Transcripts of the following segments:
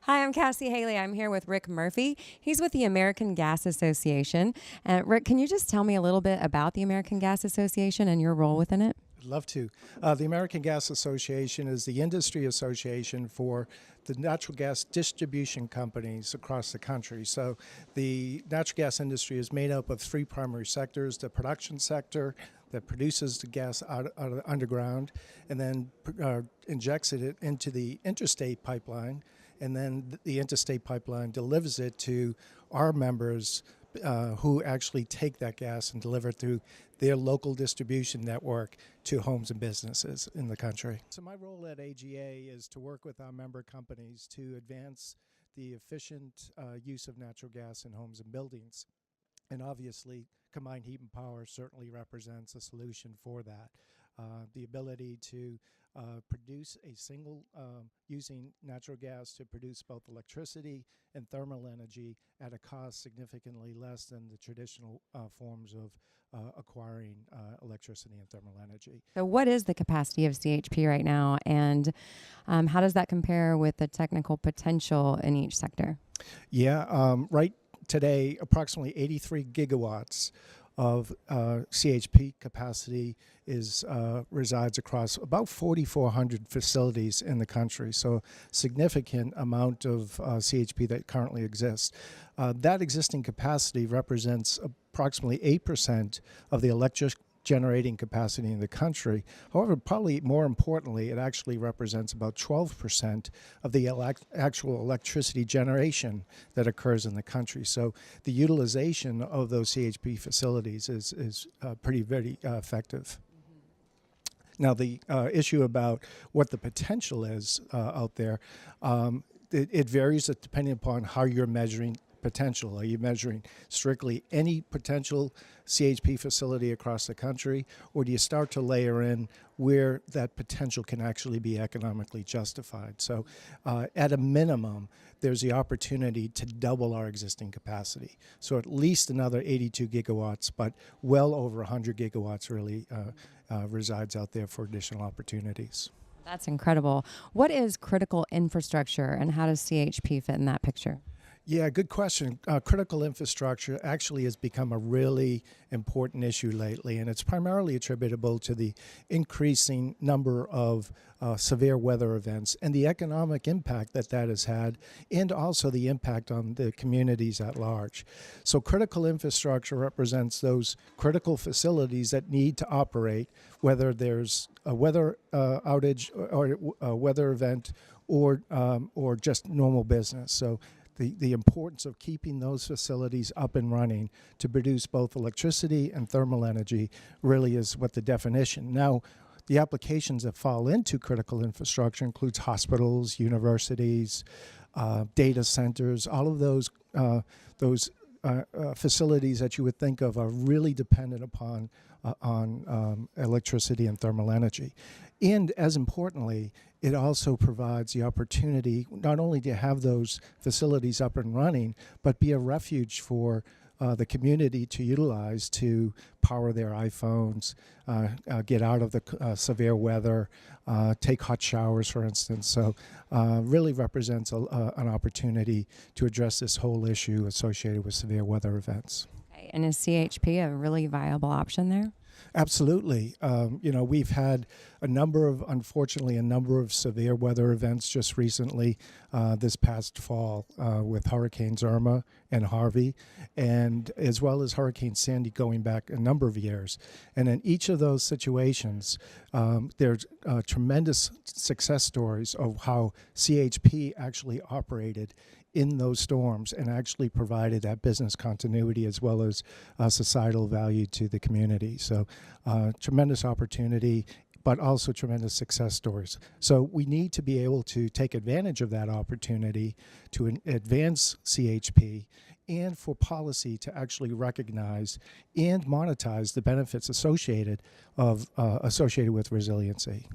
Hi, I'm Cassie Haley. I'm here with Rick Murphy. He's with the American Gas Association. Rick, can you just tell me a little bit about the American Gas Association and your role within it? I'd love to. The American Gas Association is the industry association for the natural gas distribution companies across the country. So the natural gas industry is made up of three primary sectors: the production sector that produces the gas out of the underground and then injects it into the interstate pipeline, and then the interstate pipeline delivers it to our members who actually take that gas and deliver it through their local distribution network to homes and businesses in the country. So my role at AGA is to work with our member companies to advance the efficient use of natural gas in homes and buildings. And obviously, combined heat and power certainly represents a solution for that. The ability to produce a single, using natural gas to produce both electricity and thermal energy at a cost significantly less than the traditional forms of acquiring electricity and thermal energy. So, what is the capacity of CHP right now, and how does that compare with the technical potential in each sector? Yeah, right today, approximately 83 gigawatts of CHP capacity resides across about 4,400 facilities in the country. So significant amount of CHP that currently exists. That existing capacity represents approximately 8% of the electric generating capacity in the country. However, probably more importantly, it actually represents about 12% of the actual electricity generation that occurs in the country. So the utilization of those CHP facilities is very effective. Now, the issue about what the potential is out there, it varies depending upon how you're measuring potential. Are you measuring strictly any potential CHP facility across the country, or do you start to layer in where that potential can actually be economically justified? So at a minimum, there's the opportunity to double our existing capacity. So at least another 82 gigawatts, but well over 100 gigawatts really resides out there for additional opportunities. That's incredible. What is critical infrastructure, and how does CHP fit in that picture? Yeah, good question. Critical infrastructure actually has become a really important issue lately, and it's primarily attributable to the increasing number of severe weather events and the economic impact that has had, and also the impact on the communities at large. So critical infrastructure represents those critical facilities that need to operate, whether there's a weather outage or a weather event or just normal business. So the importance of keeping those facilities up and running to produce both electricity and thermal energy really is what the definition. Now, the applications that fall into critical infrastructure includes hospitals, universities, data centers. All of those facilities that you would think of are really dependent upon electricity and thermal energy. And as importantly, it also provides the opportunity not only to have those facilities up and running, but be a refuge for the community to utilize to power their iPhones, get out of the severe weather, take hot showers, for instance. So really represents an opportunity to address this whole issue associated with severe weather events. Okay. And is CHP a really viable option there? Absolutely. We've had unfortunately, a number of severe weather events just recently this past fall with Hurricanes Irma and Harvey, and as well as Hurricane Sandy going back a number of years. And in each of those situations, there's tremendous success stories of how CHP actually operated in those storms and actually provided that business continuity as well as societal value to the community. So tremendous opportunity, but also tremendous success stories. So we need to be able to take advantage of that opportunity to advance CHP and for policy to actually recognize and monetize the benefits associated with resiliency.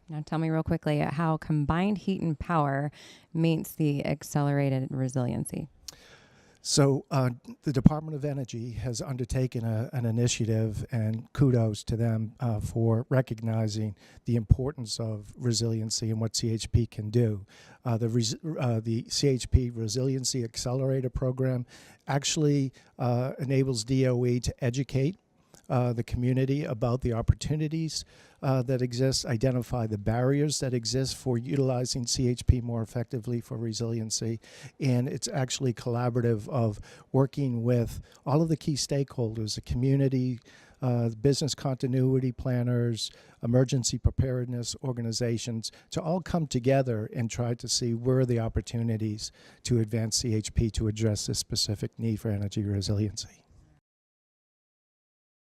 Now tell me real quickly how combined heat and power meets the accelerated resiliency. So the Department of Energy has undertaken an initiative, and kudos to them for recognizing the importance of resiliency and what CHP can do. The CHP Resiliency Accelerator program actually enables DOE to educate the community about the opportunities that exist, identify the barriers that exist for utilizing CHP more effectively for resiliency, and it's actually collaborative of working with all of the key stakeholders, the community, business continuity planners, emergency preparedness organizations, to all come together and try to see where are the opportunities to advance CHP to address this specific need for energy resiliency.